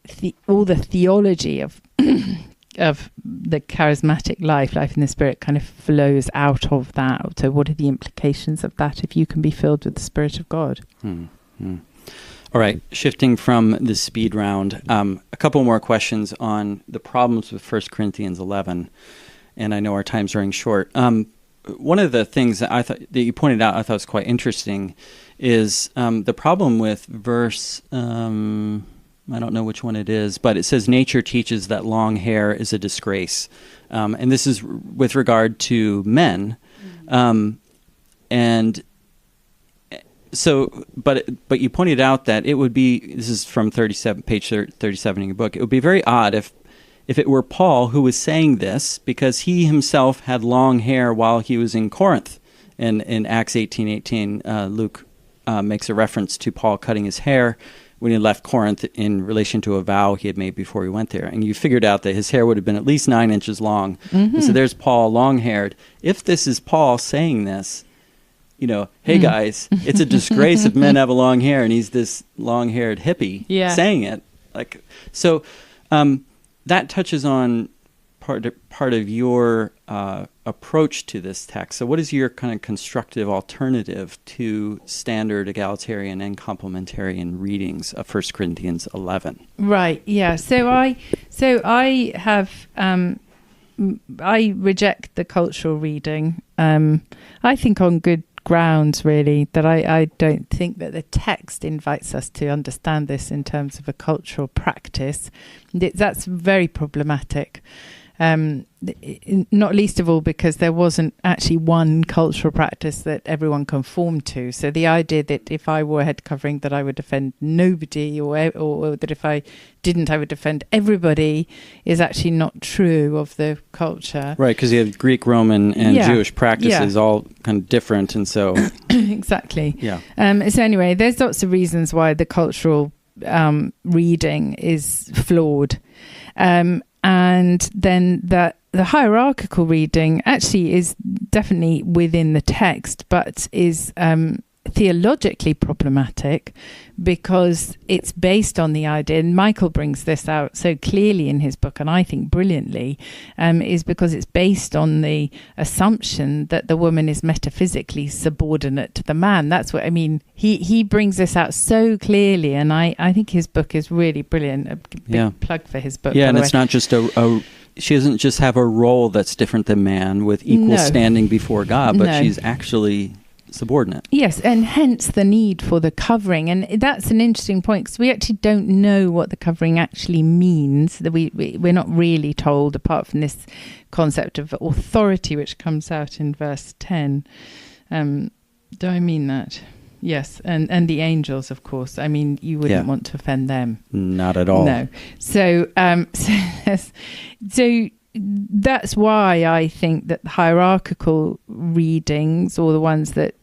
theology of of the charismatic life in the Spirit kind of flows out of that. So what are the implications of that if you can be filled with the Spirit of God? All right, shifting from the speed round, a couple more questions on the problems with 1 Corinthians 11, and I know our time's running short. One of the things that I thought that you pointed out I thought was quite interesting is the problem with verse, I don't know which one it is, but it says nature teaches that long hair is a disgrace, and this is with regard to men, and so, but you pointed out that it would be, this is from page 37 in your book, it would be very odd if it were Paul who was saying this, because he himself had long hair while he was in Corinth. And in Acts 18:18, Luke makes a reference to Paul cutting his hair when he left Corinth in relation to a vow he had made before he went there. And you figured out that his hair would have been at least 9 inches long. Mm-hmm. And so there's Paul, long-haired. If this is Paul saying this, hey guys, it's a disgrace if men have a long hair, and he's this long-haired hippie saying it. So that touches on part of your approach to this text. So what is your kind of constructive alternative to standard egalitarian and complementarian readings of 1 Corinthians 11? Right, yeah. So I have I reject the cultural reading. I think on good grounds, really, that I don't think that the text invites us to understand this in terms of a cultural practice. That's very problematic. Not least of all because there wasn't actually one cultural practice that everyone conformed to. So the idea that if I wore a head covering that I would offend nobody, or that if I didn't I would offend everybody, is actually not true of the culture. Right, because you have Greek, Roman, and Jewish practices all kind of different, and so exactly. Yeah. So anyway, there's lots of reasons why the cultural reading is flawed. And then the hierarchical reading actually is definitely within the text, but is theologically problematic because it's based on the idea, and Michael brings this out so clearly in his book, and I think brilliantly, is because it's based on the assumption that the woman is metaphysically subordinate to the man. That's what I mean. He brings this out so clearly, and I think his book is really brilliant. A big plug for his book. Yeah, and it's not just she doesn't just have a role that's different than man with equal standing before God, but she's actually subordinate. Yes, and hence the need for the covering. And that's an interesting point because we actually don't know what the covering actually means. We're not really told, apart from this concept of authority, which comes out in verse 10. Do I mean that? Yes, and the angels, of course. I mean, you wouldn't want to offend them. Not at all. No. So that's why I think that the hierarchical readings, or the ones that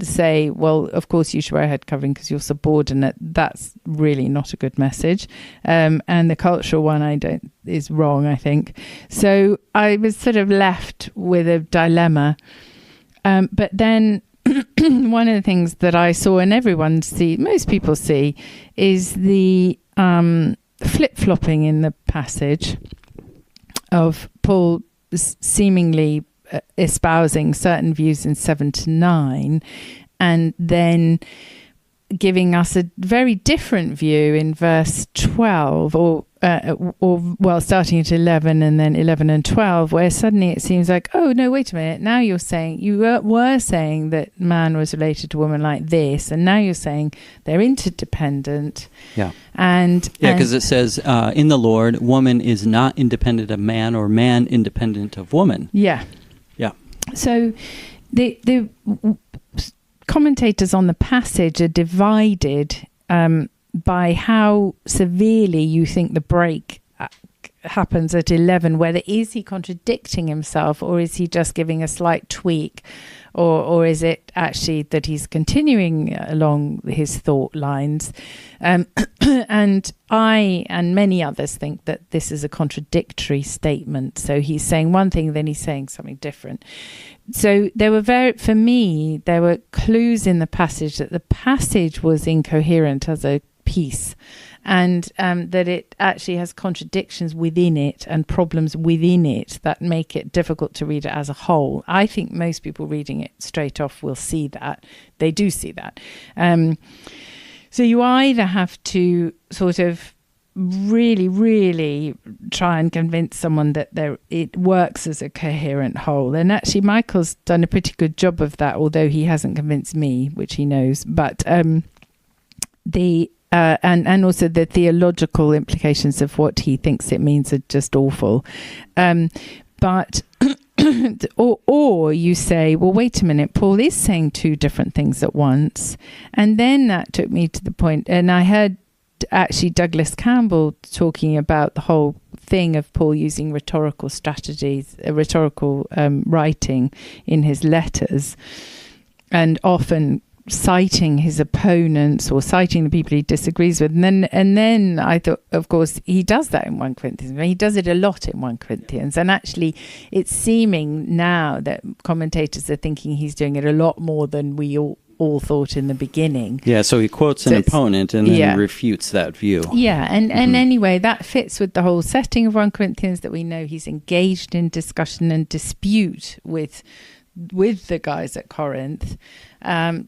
say, well, of course you should wear a head covering because you're subordinate, that's really not a good message. And the cultural one is wrong, I think. So I was sort of left with a dilemma. But then one of the things that I saw and most people see, is the flip-flopping in the passage of Paul seemingly espousing certain views in 7 to 9, and then giving us a very different view in verse 12, or starting at 11 and then 11 and 12, where suddenly it seems like, oh no, wait a minute, now you were saying that man was related to woman like this, and now you're saying they're interdependent. Yeah. Because it says in the Lord, woman is not independent of man, or man independent of woman. Yeah. So the commentators on the passage are divided by how severely you think the break happens at 11, whether is he contradicting himself, or is he just giving a slight tweak, or is it actually that he's continuing along his thought lines. And I and many others think that this is a contradictory statement. So he's saying one thing, then he's saying something different. So there were clues in the passage that the passage was incoherent as a piece, and that it actually has contradictions within it and problems within it that make it difficult to read it as a whole. I think most people reading it straight off will see that. They do see that. So you either have to sort of really, really try and convince someone that it works as a coherent whole. And actually, Michael's done a pretty good job of that, although he hasn't convinced me, which he knows. But and also the theological implications of what he thinks it means are just awful. But or you say, well, wait a minute, Paul is saying two different things at once. And then that took me to the point, and I heard actually Douglas Campbell talking about the whole thing of Paul using rhetorical strategies, rhetorical writing in his letters, and often citing his opponents or citing the people he disagrees with. And then I thought, of course, he does that in 1 Corinthians. He does it a lot in 1 Corinthians. And actually, it's seeming now that commentators are thinking he's doing it a lot more than we all thought in the beginning. Yeah, so he quotes an opponent and then refutes that view. Yeah, and anyway, that fits with the whole setting of 1 Corinthians, that we know he's engaged in discussion and dispute with the guys at Corinth.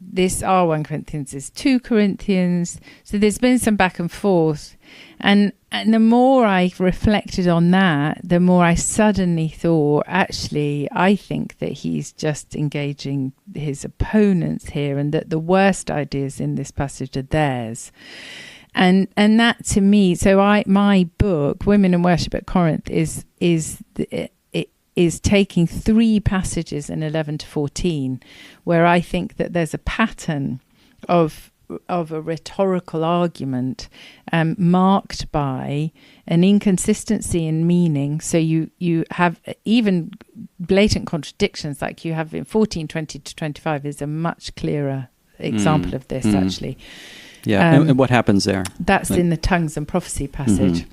This 1 Corinthians is 2 Corinthians. So there's been some back and forth. And the more I reflected on that, the more I suddenly thought, actually, I think that he's just engaging his opponents here, and that the worst ideas in this passage are theirs. And that to me, so my book, Women in Worship at Corinth, is taking 3 passages in 11 to 14, where I think that there's a pattern of a rhetorical argument marked by an inconsistency in meaning. So you have even blatant contradictions, like you have in 14, 20 to 25 is a much clearer example of this, actually. Yeah, and what happens there? That's in the tongues and prophecy passage.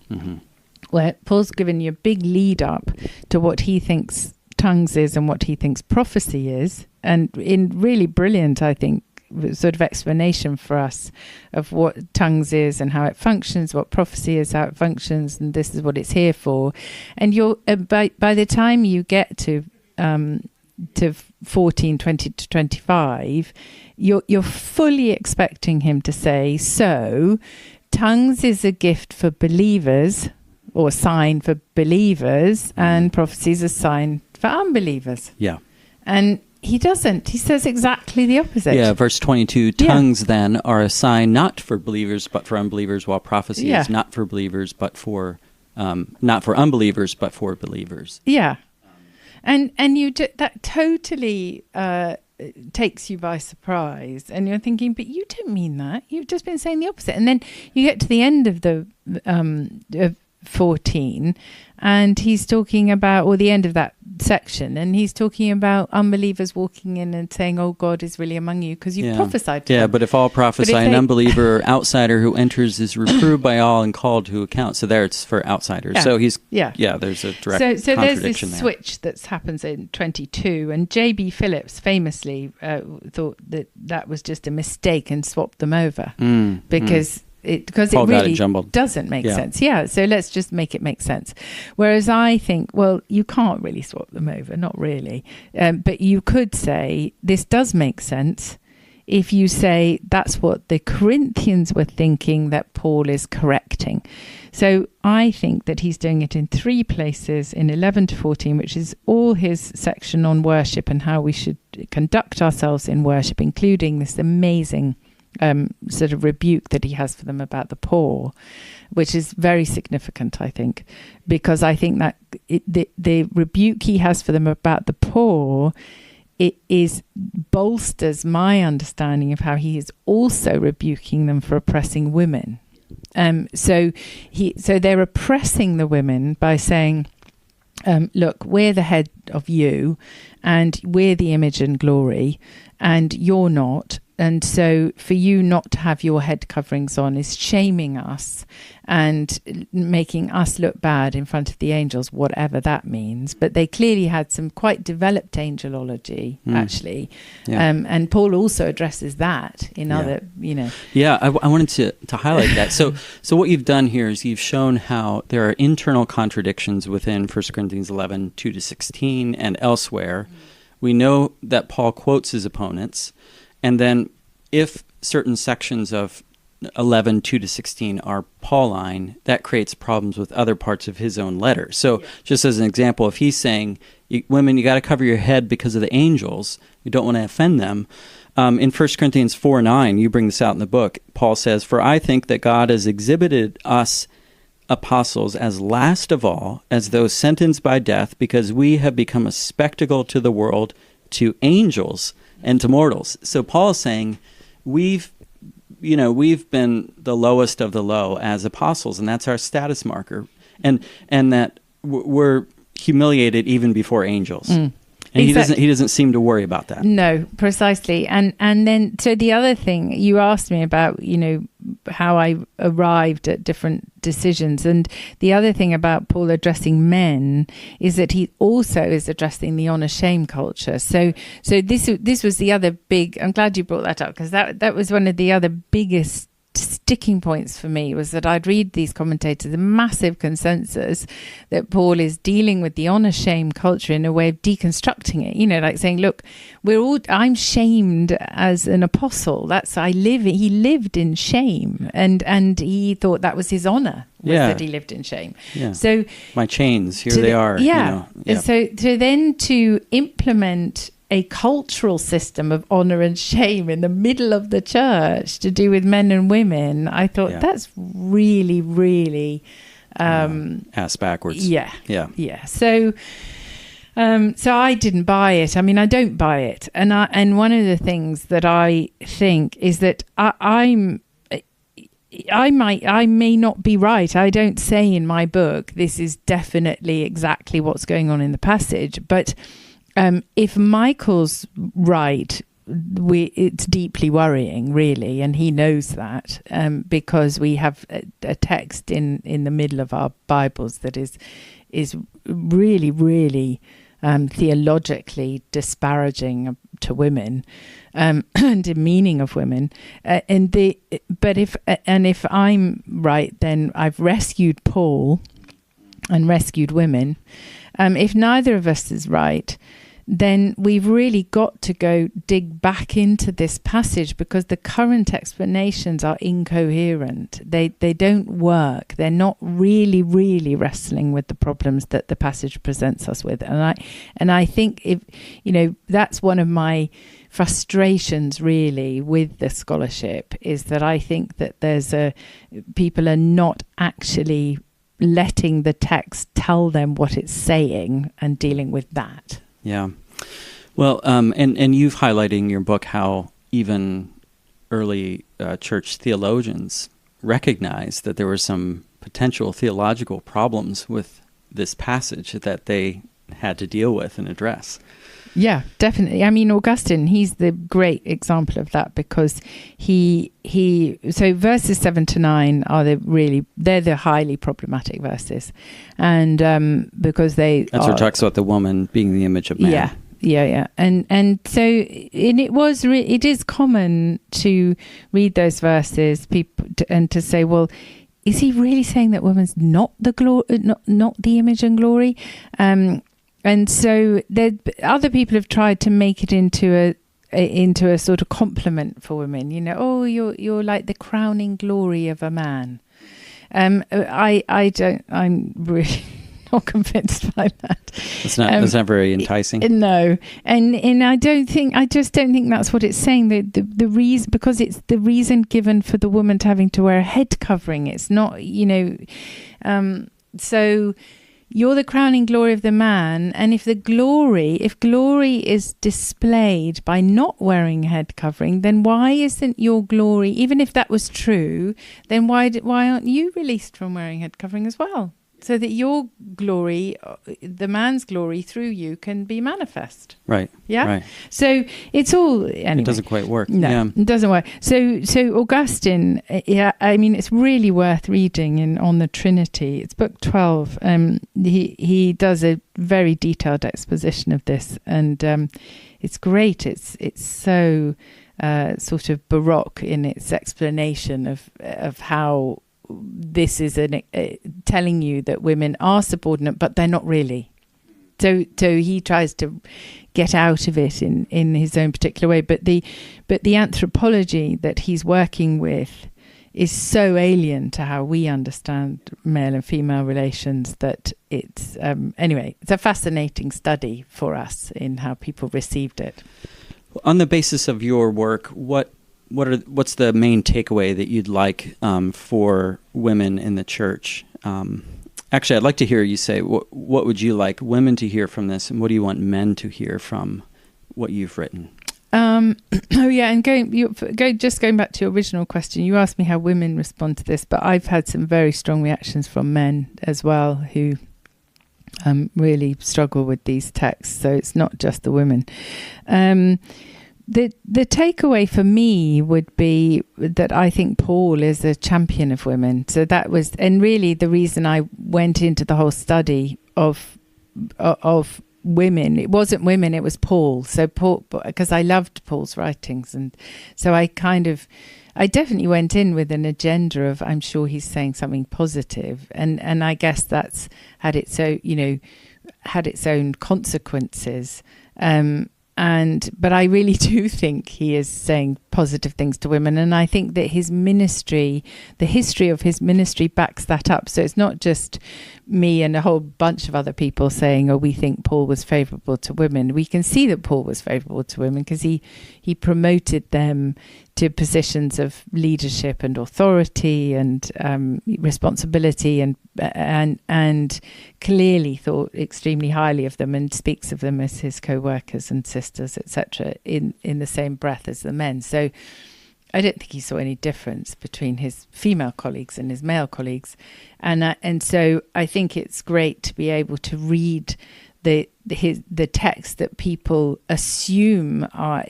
Where Paul's given you a big lead up to what he thinks tongues is and what he thinks prophecy is, and in really brilliant, I think, sort of explanation for us of what tongues is and how it functions, what prophecy is, how it functions, and this is what it's here for. And you're by the time you get to 14, 20 to 25, you're fully expecting him to say, so tongues is a gift for believers, or sign for believers, and prophecy is a sign for unbelievers. Yeah. And he doesn't. He says exactly the opposite. Yeah, verse 22, tongues then are a sign not for believers but for unbelievers, while prophecy is not for believers but for, not for unbelievers but for believers. Yeah. And you that totally takes you by surprise, and you're thinking, but you don't mean that. You've just been saying the opposite. And then you get to the end of the 14, and he's talking about, or the end of that section, and he's talking about unbelievers walking in and saying, oh, God is really among you because you prophesied to them. But if all prophesy, an unbeliever or outsider who enters is reproved by all and called to account. So there it's for outsiders. So he's there's a direct so there's this there. switch that happens in 22, and J.B. Phillips famously thought that was just a mistake and swapped them over because it really doesn't make sense. Yeah, so let's just make it make sense. Whereas I think, well, you can't really swap them over, not really. But you could say this does make sense if you say that's what the Corinthians were thinking that Paul is correcting. So I think that he's doing it in 3 places in 11 to 14, which is all his section on worship and how we should conduct ourselves in worship, including this amazing sort of rebuke that he has for them about the poor, which is very significant, I think, because I think that the rebuke he has for them about the poor, it bolsters my understanding of how he is also rebuking them for oppressing women. So they're oppressing the women by saying, look, we're the head of you, and we're the image and glory, and you're not. And so for you not to have your head coverings on is shaming us and making us look bad in front of the angels, whatever that means. But they clearly had some quite developed angelology, actually. Yeah. And Paul also addresses that in other, Yeah, I wanted to highlight that. So what you've done here is you've shown how there are internal contradictions within 1 Corinthians 11, 2 to 16 and elsewhere. We know that Paul quotes his opponents. And then if certain sections of 11, 2 to 16 are Pauline, that creates problems with other parts of his own letter. So just as an example, if he's saying, women, you got to cover your head because of the angels, you don't want to offend them. In 1 Corinthians 4:9, you bring this out in the book, Paul says, for I think that God has exhibited us apostles as last of all, as those sentenced by death, because we have become a spectacle to the world, to angels, and to mortals. So Paul is saying, we've we've been the lowest of the low as apostles, and that's our status marker, and that we're humiliated even before angels. And he doesn't seem to worry about that. No, precisely. And then, so the other thing you asked me about, how I arrived at different decisions. And the other thing about Paul addressing men is that he also is addressing the honor shame culture. So this was the other big, I'm glad you brought that up, because that was one of the other biggest sticking points for me, was that I'd read these commentators, a massive consensus that Paul is dealing with the honor shame culture in a way of deconstructing it, like saying, look, I'm shamed as an apostle. He lived in shame, and he thought that was his honor, that he lived in shame. Yeah. So my chains, here they are. Yeah. So to implement a cultural system of honor and shame in the middle of the church to do with men and women, I thought that's really, really ass backwards. Yeah. So I didn't buy it. I mean, I don't buy it, and one of the things that I think is that I may not be right. I don't say in my book this is definitely exactly what's going on in the passage, but if Michael's right, it's deeply worrying, really, and he knows that, because we have a text in the middle of our Bibles that is really, really theologically disparaging to women and demeaning of women. But if I'm right, then I've rescued Paul and rescued women. If neither of us is right, then we've really got to go dig back into this passage, because the current explanations are incoherent. They don't work. They're not really, really wrestling with the problems that the passage presents us with. And I think that's one of my frustrations really with the scholarship, is that I think that people are not actually letting the text tell them what it's saying and dealing with that. Yeah. Well, and you've highlighted in your book how even early church theologians recognized that there were some potential theological problems with this passage that they had to deal with and address. Yeah, definitely. I mean, Augustine, he's the great example of that, because so verses 7 to 9 they're the highly problematic verses, and because that's where it talks about the woman being the image of man. Yeah. And so it is common to read those verses, and to say, well, is he really saying that woman's not not the image and glory? And so other people have tried to make it into a sort of compliment for women. You're like the crowning glory of a man. I'm really not convinced by that. It's not very enticing. No, and I just don't think that's what it's saying. The reason, because it's the reason given for the woman having to wear a head covering. It's not, so. You're the crowning glory of the man, and if glory is displayed by not wearing head covering, then why isn't your glory, even if that was true, then why aren't you released from wearing head covering as well? So that your glory, the man's glory through you, can be manifest. Right. Yeah. Right. So it's all anyway. It doesn't quite work. No, it doesn't work. So Augustine, I mean, it's really worth reading on the Trinity. It's book 12. He does a very detailed exposition of this, and it's great. It's so sort of baroque in its explanation of how this is telling you that women are subordinate, but they're not really. So he tries to get out of it in his own particular way. But the anthropology that he's working with is so alien to how we understand male and female relations that it's anyway. It's a fascinating study for us in how people received it. On the basis of your work, what's the main takeaway that you'd like for women in the church? Actually, I'd like to hear you say, what would you like women to hear from this, and what do you want men to hear from what you've written? And going back to your original question, you asked me how women respond to this, but I've had some very strong reactions from men as well who really struggle with these texts. So it's not just the women. The takeaway for me would be that I think Paul is a champion of women. So that was, and really the reason I went into the whole study of women. It wasn't women, it was Paul. So Paul, because I loved Paul's writings, and so I definitely went in with an agenda of, I'm sure he's saying something positive, and I guess that's had its own consequences. But I really do think he is saying positive things to women, and I think that his ministry, the history of his ministry, backs that up. So it's not just me and a whole bunch of other people saying, we think Paul was favourable to women. We can see that Paul was favourable to women because he promoted them to positions of leadership and authority and responsibility, and clearly thought extremely highly of them and speaks of them as his co-workers and sisters, etc., in the same breath as the men. So I don't think he saw any difference between his female colleagues and his male colleagues, and so I think it's great to be able to read the text that people assume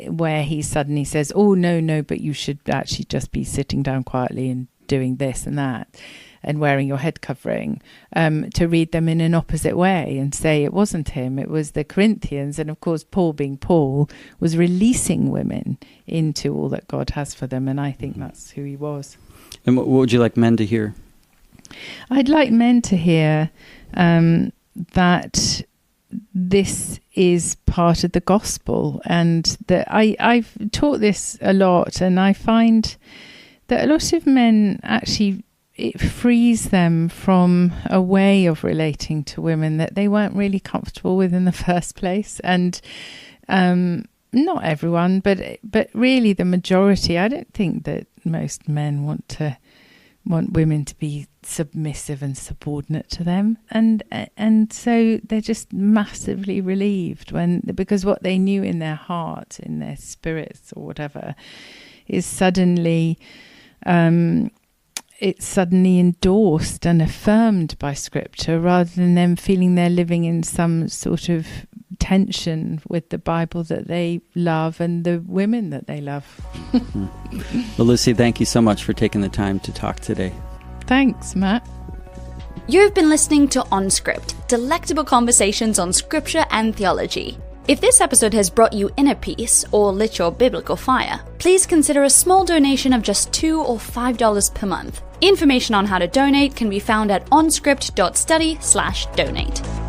where he suddenly says, no, but you should actually just be sitting down quietly and doing this and that and wearing your head covering, to read them in an opposite way and say it wasn't him, it was the Corinthians. And of course, Paul, being Paul, was releasing women into all that God has for them, and I think that's who he was. And what would you like men to hear? I'd like men to hear that this is part of the gospel, and that I've taught this a lot, and I find that a lot of men actually, it frees them from a way of relating to women that they weren't really comfortable with in the first place. And not everyone, but really the majority. I don't think that most men want women to be submissive and subordinate to them, and so they're just massively relieved because what they knew in their heart, in their spirits or whatever, is suddenly it's suddenly endorsed and affirmed by Scripture, rather than them feeling they're living in some sort of tension with the Bible that they love and the women that they love. Well, Lucy, thank you so much for taking the time to talk today. Thanks, Matt. You've been listening to On Script, delectable conversations on scripture and theology. If this episode has brought you inner peace or lit your biblical fire, please consider a small donation of just $2 or $5 per month. Information on how to donate can be found at onscript.study/donate.